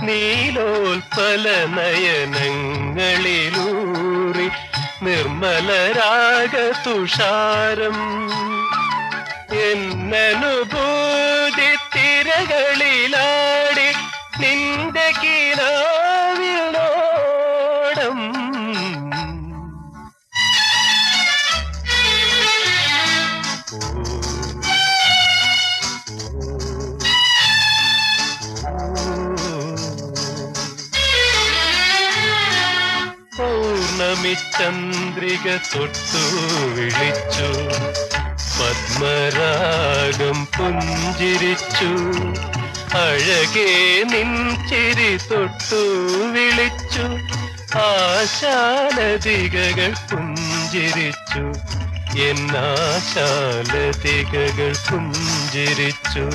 നീലോൽപല നയനങ്ങളിലൂറി നിർമ്മലരാഗ തുഷാരം എന്നനുഭൂതി തിരകളിലാടി നിന്റെ കിനാവിനോടം പൗർണമി ചന്ദ്രിക തൊട്ടു വിളിച്ചു പത്മരാഗം പുഞ്ചിരിച്ചു അഴകേ നിൻ ചിരി തൊട്ടു വിളിച്ചു ആശാലതികകൾ പുഞ്ചിരിച്ചു എന്നാശാലതികകൾ പുഞ്ചിരിച്ചു